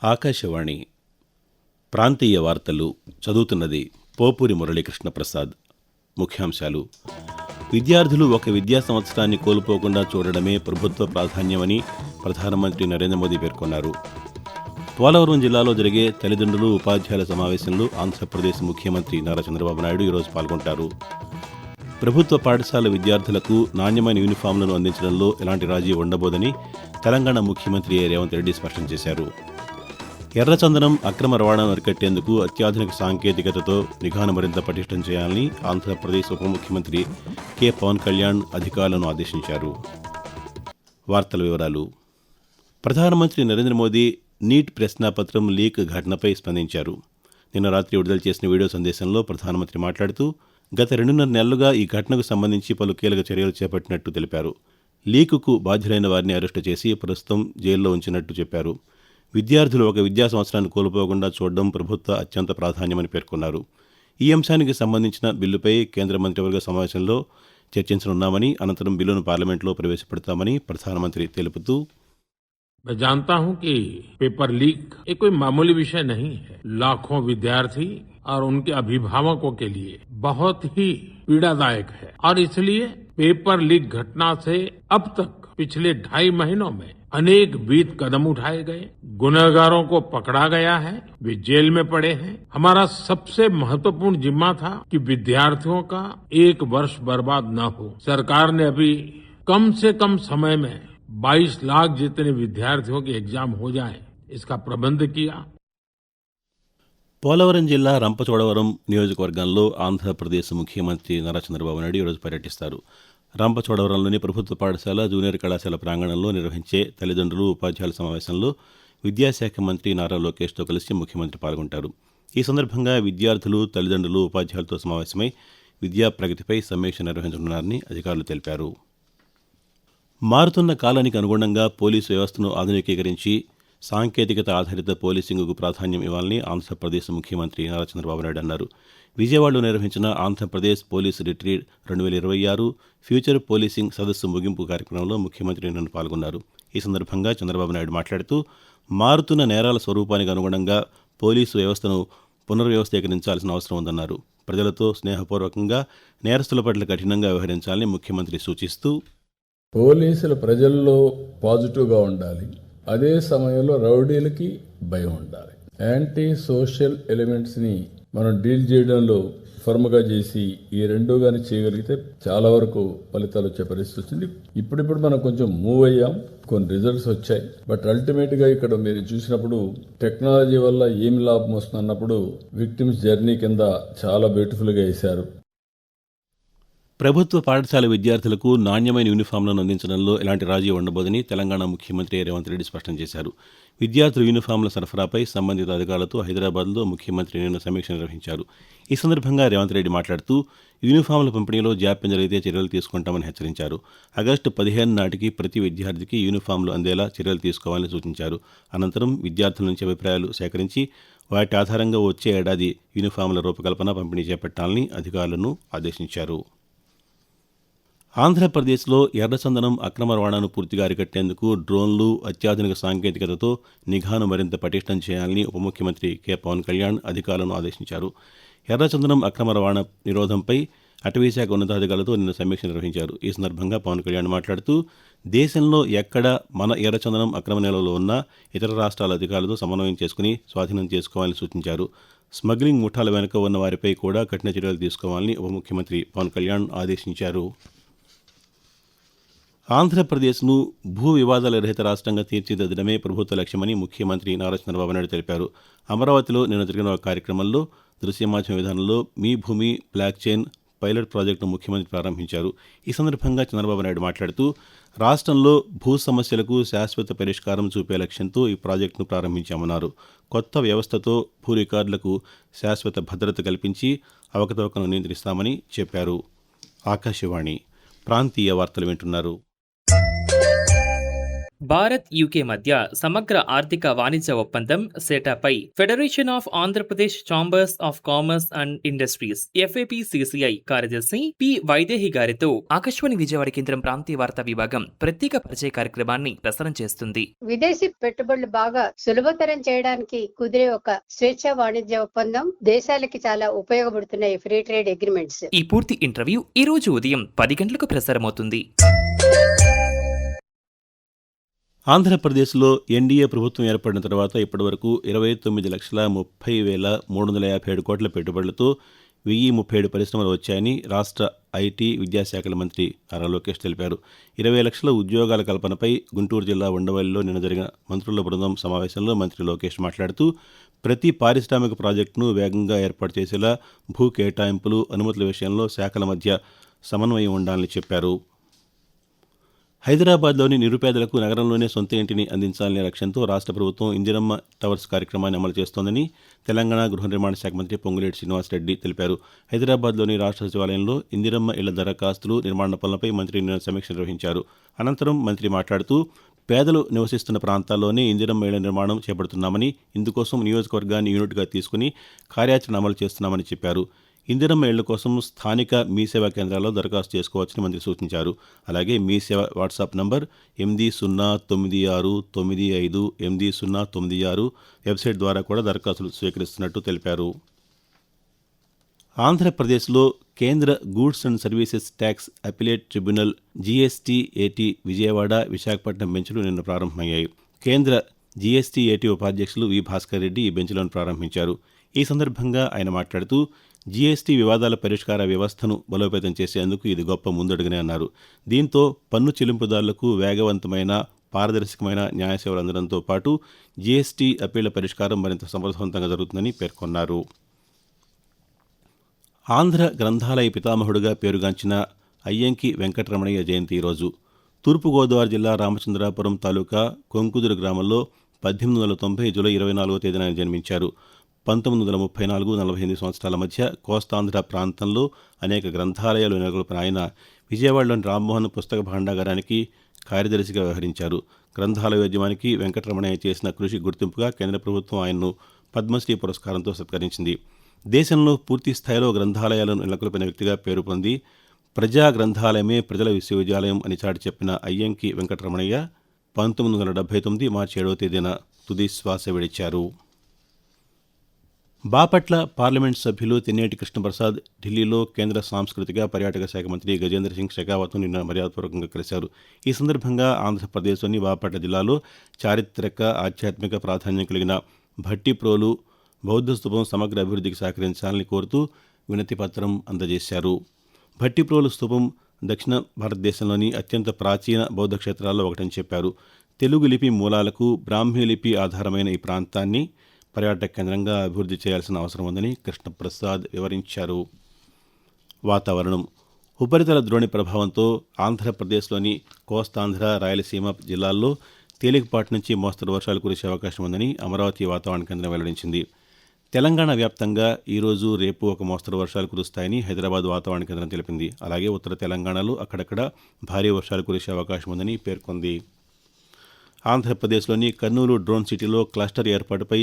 ఆకాశవాణి ప్రాంతీయ వార్తలు చదువుతున్నది పోపూరి మురళీకృష్ణ ప్రసాద్. ముఖ్యాంశాలు: విద్యార్థులు ఒక విద్యా సంవత్సరాన్ని కోల్పోకుండా చూడడమే ప్రభుత్వ ప్రాధాన్యమని ప్రధానమంత్రి నరేంద్ర మోదీ పేర్కొన్నారు. పోలవరం జిల్లాలో జరిగే తల్లిదండ్రులు ఉపాధ్యాయుల సమావేశంలో ఆంధ్రప్రదేశ్ ముఖ్యమంత్రి నారా చంద్రబాబు నాయుడు ఈరోజు పాల్గొంటారు. ప్రభుత్వ పాఠశాల విద్యార్థులకు నాణ్యమైన యూనిఫామ్లను అందించడంలో ఎలాంటి రాజీ ఉండబోదని తెలంగాణ ముఖ్యమంత్రి రేవంత్ రెడ్డి స్పష్టం చేశారు. ఎర్రచందనం అక్రమ రవాణాను అరికట్టేందుకు అత్యాధునిక సాంకేతికతతో నిఘాను మరింత పటిష్టం చేయాలని ఆంధ్రప్రదేశ్ ఉప ముఖ్యమంత్రి కె పవన్ కళ్యాణ్ అధికారులను ఆదేశించారు. వార్తల వివరాలు. ప్రధానమంత్రి నరేంద్ర మోదీ నీట్ ప్రశ్నాపత్రం లీక్ ఘటనపై స్పందించారు. నిన్న రాత్రి విడుదల చేసిన వీడియో సందేశంలో ప్రధానమంత్రి మాట్లాడుతూ గత 2.5 నెలలుగా ఈ ఘటనకు సంబంధించి పలు కీలక చర్యలు చేపట్టినట్టు తెలిపారు. లీకుకు బాధ్యులైన వారిని అరెస్టు చేసి ప్రస్తుతం జైల్లో ఉంచినట్టు చెప్పారు. విద్యార్థులు ఒక విద్యా సంవత్సరాన్ని కోల్పోకుండా చూడడం ప్రభుత్వ అత్యంత ప్రాధాన్యమని పేర్కొన్నారు. ఈ అంశానికి సంబంధించిన బిల్లుపై కేంద్ర మంత్రివర్గ సమావేశంలో చర్చించనున్నామని, అనంతరం బిల్లును పార్లమెంట్లో ప్రవేశపెడతామని ప్రధానమంత్రి తెలుపుతూ, मैं जानता हूं कि पेपर लीक ये कोई मामूली विषय नहीं है. लाखों विद्यार्थी और उनके अभिभावकों के लिए बहुत ही पीड़ादायक है और इसलिए पेपर लीक घटना से अब तक पिछले 2.5 महीनों में अनेक विध कदम उठाए गए, गुनहगारों को पकड़ा गया है, वे जेल में पड़े हैं. हमारा सबसे महत्वपूर्ण जिम्मा था कि विद्यार्थियों का एक वर्ष बर्बाद न हो. सरकार ने अभी कम से कम समय में 22 लाख जितने विद्यार्थियों के एग्जाम हो जाए इसका प्रबंध किया. పోలవరం జిల్లా రంపచోడవరం నియోజకవర్గంలో ఆంధ్రప్రదేశ్ ముఖ్యమంత్రి నారా చంద్రబాబు నాయుడు ఈరోజు పర్యటిస్తారు. రంపచోడవరంలోని ప్రభుత్వ పాఠశాల, జూనియర్ కళాశాల ప్రాంగణంలో నిర్వహించే తల్లిదండ్రులు ఉపాధ్యాయుల సమావేశంలో విద్యాశాఖ మంత్రి నారా లోకేష్తో కలిసి ముఖ్యమంత్రి పాల్గొంటారు. ఈ సందర్భంగా విద్యార్థులు, తల్లిదండ్రులు, ఉపాధ్యాయులతో సమావేశమై విద్యా ప్రగతిపై సమీక్ష నిర్వహించనున్నారని అధికారులు తెలిపారు. మారుతున్న కాలానికి అనుగుణంగా పోలీసు వ్యవస్థను ఆధునికీకరించి సాంకేతికత ఆధారిత పోలీసింగ్కు ప్రాధాన్యం ఇవ్వాలని ఆంధ్రప్రదేశ్ ముఖ్యమంత్రి నారా చంద్రబాబు నాయుడు అన్నారు. విజయవాడలో నిర్వహించిన Andhra Pradesh police retreat 2026 future policing సదస్సు ముగింపు కార్యక్రమంలో ముఖ్యమంత్రి నిన్న పాల్గొన్నారు. ఈ సందర్భంగా చంద్రబాబు నాయుడు మాట్లాడుతూ, మారుతున్న నేరాల స్వరూపానికి అనుగుణంగా పోలీసు వ్యవస్థను పునర్వ్యవస్థీకరించాల్సిన అవసరం ఉందన్నారు. ప్రజలతో స్నేహపూర్వకంగా, నేరస్తుల పట్ల కఠినంగా వ్యవహరించాలని ముఖ్యమంత్రి సూచిస్తూ, పోలీసులు ప్రజల్లో పాజిటివ్గా ఉండాలి, అదే సమయంలో రౌడీలకి భయం ఉండాలి. యాంటీ సోషల్ ఎలిమెంట్స్ని మనం డీల్ చేయడంలో ఫర్మ్గా చేసి ఈ రెండు కానీ చేయగలిగితే చాలా వరకు ఫలితాలు వచ్చే పరిస్థితి వచ్చింది. ఇప్పుడిప్పుడు మనం కొంచెం మూవ్ అయ్యాం, కొన్ని రిజల్ట్స్ వచ్చాయి. బట్ అల్టిమేట్గా ఇక్కడ మీరు చూసినప్పుడు టెక్నాలజీ వల్ల ఏం లాభం వస్తుంది అన్నప్పుడు విక్టిమ్స్ జర్నీ కింద చాలా బ్యూటిఫుల్గా వేశారు. ప్రభుత్వ పాఠశాల విద్యార్థులకు నాణ్యమైన యూనిఫామ్లను అందించడంలో ఎలాంటి రాజీ ఉండబోదని తెలంగాణ ముఖ్యమంత్రి రేవంత్ రెడ్డి స్పష్టం చేశారు. విద్యార్థుల యూనిఫామ్ల సరఫరాపై సంబంధిత అధికారులతో హైదరాబాద్లో ముఖ్యమంత్రి నిన్న సమీక్ష నిర్వహించారు. ఈ సందర్భంగా రేవంత్ రెడ్డి మాట్లాడుతూ, యూనిఫామ్ల పంపిణీలో జాప్యం జరిగితే చర్యలు తీసుకుంటామని హెచ్చరించారు. ఆగస్టు 15 నాటికి ప్రతి విద్యార్థికి యూనిఫామ్లు అందేలా చర్యలు తీసుకోవాలని సూచించారు. అనంతరం విద్యార్థుల నుంచి అభిప్రాయాలు సేకరించి వాటి ఆధారంగా వచ్చే ఏడాది యూనిఫామ్ల రూపకల్పన, పంపిణీ చేపట్టాలని అధికారులను ఆదేశించారు. ఆంధ్రప్రదేశ్లో ఎర్రచందనం అక్రమ రవాణాను పూర్తిగా అరికట్టేందుకు డ్రోన్లు, అత్యాధునిక సాంకేతికతతో నిఘాను మరింత పటిష్టం చేయాలని ఉప ముఖ్యమంత్రి కె పవన్ కళ్యాణ్ అధికారులను ఆదేశించారు. ఎర్రచందనం అక్రమ రవాణా నిరోధంపై అటవీశాఖ ఉన్నతాధికారులతో నిన్న సమీక్ష నిర్వహించారు. ఈ సందర్భంగా పవన్ కళ్యాణ్ మాట్లాడుతూ, దేశంలో ఎక్కడ మన ఎర్రచందనం అక్రమ నిల్వలో ఉన్నా ఇతర రాష్ట్రాల అధికారులతో సమన్వయం చేసుకుని స్వాధీనం చేసుకోవాలని సూచించారు. స్మగ్లింగ్ ముఠాల వెనుక ఉన్న వారిపై కూడా కఠిన చర్యలు తీసుకోవాలని ఉప ముఖ్యమంత్రి పవన్ కళ్యాణ్ ఆదేశించారు. ఆంధ్రప్రదేశ్ను భూ వివాదాల రహిత రాష్ట్రంగా తీర్చిదిద్దడమే ప్రభుత్వ లక్ష్యమని ముఖ్యమంత్రి నారా చంద్రబాబు నాయుడు తెలిపారు. అమరావతిలో నిన్న జరిగిన ఒక కార్యక్రమంలో దృశ్య మాధ్యమ విధానంలో మీ భూమి బ్లాక్ చైన్ పైలట్ ప్రాజెక్టును ముఖ్యమంత్రి ప్రారంభించారు. ఈ సందర్భంగా చంద్రబాబు నాయుడు మాట్లాడుతూ, రాష్ట్రంలో భూ సమస్యలకు శాశ్వత పరిష్కారం చూపే లక్ష్యంతో ఈ ప్రాజెక్టును ప్రారంభించామన్నారు. కొత్త వ్యవస్థతో భూ రికార్డులకు శాశ్వత భద్రత కల్పించి అవకతవకలను నియంత్రిస్తామని చెప్పారు. ఆకాశవాణి ప్రాంతీయ వార్తలు వింటున్నారు. భారత్ యూకే మధ్య సమగ్ర ఆర్థిక వాణిజ్య ఒప్పందం సెటాపై federation of Andhra Pradesh chambers of commerce and industries FAPCCI కార్యదర్శి పి వైదేహి గారితో ఆకాశవాణి విజయవాడ కేంద్రం ప్రాంతీయ వార్తా విభాగం ప్రత్యేక పరిచయ కార్యక్రమాన్ని ప్రసారం చేస్తుంది. విదేశీ పెట్టుబడులు బాగా సులభతరం చేయడానికి కుదిరే ఒక స్వేచ్ఛ వాణిజ్య ఒప్పందం దేశాలకి చాలా ఉపయోగపడుతున్నాయి ఫ్రీ ట్రేడ్ అగ్రిమెంట్స్. ఈ పూర్తి ఇంటర్వ్యూ ఈ రోజు ఉదయం 10 గంటలకు ప్రసారమవుతుంది. ఆంధ్రప్రదేశ్లో ఎన్డీఏ ప్రభుత్వం ఏర్పడిన తర్వాత ఇప్పటివరకు 29,30,357 కోట్ల పెట్టుబడులతో 1,037 పరిశ్రమలు వచ్చాయని రాష్ట్ర ఐటీ విద్యాశాఖల మంత్రి నారా లోకేష్ తెలిపారు. 20 లక్షల ఉద్యోగాల కల్పనపై గుంటూరు జిల్లా ఉండవల్లిలో నిన్న జరిగిన మంత్రుల బృందం సమావేశంలో మంత్రి లోకేష్ మాట్లాడుతూ ప్రతి పారిశ్రామిక ప్రాజెక్టును వేగంగా ఏర్పాటు చేసేలా భూ కేటాయింపులు, అనుమతుల విషయంలో శాఖల మధ్య సమన్వయం ఉండాలని చెప్పారు. హైదరాబాద్లోని నిరుపేదలకు నగరంలోనే సొంత ఇంటిని అందించాలనే లక్ష్యంతో రాష్ట్ర ప్రభుత్వం ఇందిరమ్మ టవర్స్ కార్యక్రమాన్ని అమలు చేస్తోందని తెలంగాణ గృహ నిర్మాణ శాఖ మంత్రి పొంగులేటి శ్రీనివాసరెడ్డి తెలిపారు. హైదరాబాద్లోని రాష్ట్ర సచివాలయంలో ఇందిరమ్మ ఇళ్ల దరఖాస్తులు, నిర్మాణ పనులపై మంత్రి నిన్న సమీక్ష నిర్వహించారు. అనంతరం మంత్రి మాట్లాడుతూ పేదలు నివసిస్తున్న ప్రాంతాల్లోనే ఇందిరమ్మ ఇళ్ల నిర్మాణం చేపడుతున్నామని, ఇందుకోసం నియోజకవర్గాన్ని యూనిట్గా తీసుకుని కార్యాచరణ అమలు చేస్తున్నామని చెప్పారు. ఇందిరమ్మ ఇళ్ల కోసం స్థానిక మీ సేవా కేంద్రాల్లో దరఖాస్తు చేసుకోవచ్చని మంత్రి సూచించారు. అలాగే మీ సేవ వాట్సాప్ నంబర్ 8096958096 వెబ్సైట్ ద్వారా కూడా దరఖాస్తులు స్వీకరిస్తున్నట్టు తెలిపారు. ఆంధ్రప్రదేశ్లో కేంద్ర goods and services tax appellate tribunal GSTAT Vijayawada, Visakhapatnam బెంచ్లు నిన్న ప్రారంభమయ్యాయి. కేంద్ర GSTAT ఉపాధ్యక్షులు వి భాస్కర్ రెడ్డి ఈ బెంచ్లను ప్రారంభించారు. ఈ సందర్భంగా ఆయన మాట్లాడుతూ GST వివాదాల పరిష్కార వ్యవస్థను బలోపేతం చేసేందుకు ఇది గొప్ప ముందడుగనే అన్నారు. దీంతో పన్ను చెల్లింపుదారులకు వేగవంతమైన, పారదర్శకమైన న్యాయ సేవలు అందడంతో పాటు GST అప్పీళ్ల పరిష్కారం మరింత సమర్థవంతంగా జరుగుతుందని పేర్కొన్నారు. ఆంధ్ర గ్రంథాలయ పితామహుడుగా పేరుగాంచిన అయ్యంకి వెంకటరమణయ్య జయంతి ఈరోజు. తూర్పుగోదావరి జిల్లా రామచంద్రాపురం తాలూకా కొంకుదురు గ్రామంలో 1890 జూలై 24వ తేదీన ఆయన జన్మించారు. 1934-48 సంవత్సరాల మధ్య కోస్తాంధ్ర ప్రాంతంలో అనేక గ్రంథాలయాలు నెలకొల్పిన ఆయన విజయవాడలోని రామ్మోహన్ పుస్తక భాండాగారానికి కార్యదర్శిగా వ్యవహరించారు. గ్రంథాలయోద్యమానికి వెంకటరమణయ్య చేసిన కృషి గుర్తింపుగా కేంద్ర ప్రభుత్వం ఆయన్ను పద్మశ్రీ పురస్కారంతో సత్కరించింది. దేశంలో పూర్తి స్థాయిలో గ్రంథాలయాలను నెలకొల్పిన వ్యక్తిగా పేరు పొంది ప్రజా గ్రంథాలయమే ప్రజల విశ్వవిద్యాలయం అని చాటి చెప్పిన అయ్యంకి వెంకటరమణయ్య 1979 మార్చి 7వ తేదీన తుది శ్వాస విడిచారు. బాపట్ల పార్లమెంట్ సభ్యులు తెన్నేటి కృష్ణప్రసాద్ ఢిల్లీలో కేంద్ర సాంస్కృతిక పర్యాటక శాఖ మంత్రి గజేంద్ర సింగ్ షెకావత్ను నిన్న మర్యాదపూర్వకంగా కలిశారు. ఈ సందర్భంగా ఆంధ్రప్రదేశ్లోని బాపట్ల జిల్లాలో చారిత్రక, ఆధ్యాత్మిక ప్రాధాన్యం కలిగిన భట్టిప్రోలు బౌద్ధ స్తూపం సమగ్ర అభివృద్ధికి సహకరించాలని కోరుతూ వినతి పత్రం అందజేశారు. భట్టిప్రోలు స్తూపం దక్షిణ భారతదేశంలోని అత్యంత ప్రాచీన బౌద్ధ క్షేత్రాల్లో ఒకటని చెప్పారు. తెలుగు లిపి మూలాలకు బ్రాహ్మీ లిపి ఆధారమైన ఈ ప్రాంతాన్ని పర్యాటక కేంద్రంగా అభివృద్ధి చేయాల్సిన అవసరం ఉందని కృష్ణప్రసాద్ వివరించారు. వాతావరణం. ఉపరితల ద్రోణి ప్రభావంతో ఆంధ్రప్రదేశ్లోని కోస్తాంధ్ర, రాయలసీమ జిల్లాల్లో తేలికపాటి నుంచి మోస్తరు వర్షాలు కురిసే అవకాశం ఉందని అమరావతి వాతావరణ కేంద్రం వెల్లడించింది. తెలంగాణ వ్యాప్తంగా ఈరోజు, రేపు ఒక మోస్తరు వర్షాలు కురుస్తాయని హైదరాబాద్ వాతావరణ కేంద్రం తెలిపింది. అలాగే ఉత్తర తెలంగాణలో అక్కడక్కడ భారీ వర్షాలు కురిసే అవకాశం ఉందని పేర్కొంది. ఆంధ్రప్రదేశ్లోని కర్నూలు డ్రోన్ సిటీలో క్లస్టర్ ఏర్పాటుపై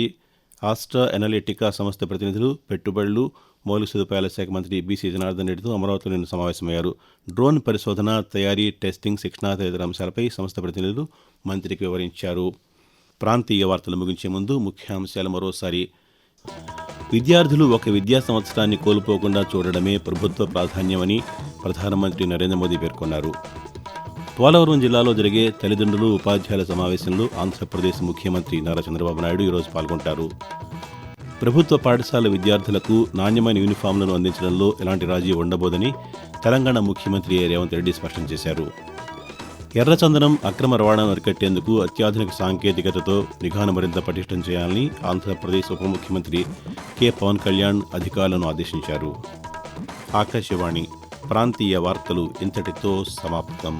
ఆస్ట్రా ఎనలిటికా సంస్థ ప్రతినిధులు, పెట్టుబడులు, మౌలిక సదుపాయాల శాఖ మంత్రి బీసీ జనార్దన్ రెడ్డితో అమరావతిలో నిన్న సమావేశమయ్యారు. డ్రోన్ పరిశోధన, తయారీ, టెస్టింగ్, శిక్షణ తదితర అంశాలపై సంస్థ ప్రతినిధులు మంత్రికి వివరించారు. ప్రాంతీయ వార్తలు ముగించే ముందు ముఖ్యాంశాలు మరోసారి. విద్యార్థులు ఒక విద్యా సంవత్సరాన్ని కోల్పోకుండా చూడడమే ప్రభుత్వ ప్రాధాన్యమని ప్రధానమంత్రి నరేంద్ర మోదీ పేర్కొన్నారు. పోలవరం జిల్లాలో జరిగే తల్లిదండ్రులు, ఉపాధ్యాయుల సమావేశంలో ఆంధ్రప్రదేశ్ ముఖ్యమంత్రి నారా చంద్రబాబు నాయుడు ఈరోజు పాల్గొంటారు. ప్రభుత్వ పాఠశాల విద్యార్థులకు నాణ్యమైన యూనిఫామ్లను అందించడంలో ఎలాంటి రాజీ ఉండబోదని తెలంగాణ ముఖ్యమంత్రి రేవంత్ రెడ్డి స్పష్టం చేశారు. ఎర్రచందనం అక్రమ రవాణాను అరికట్టేందుకు అత్యాధునిక సాంకేతికతతో నిఘాను మరింత పటిష్టం చేయాలని ఆంధ్రప్రదేశ్ ఉప ముఖ్యమంత్రి కె పవన్ కళ్యాణ్ అధికారులను ఆదేశించారు. ఆకాశవాణి ప్రాంతీయ వార్తలు ఇంతటితో సమాప్తం.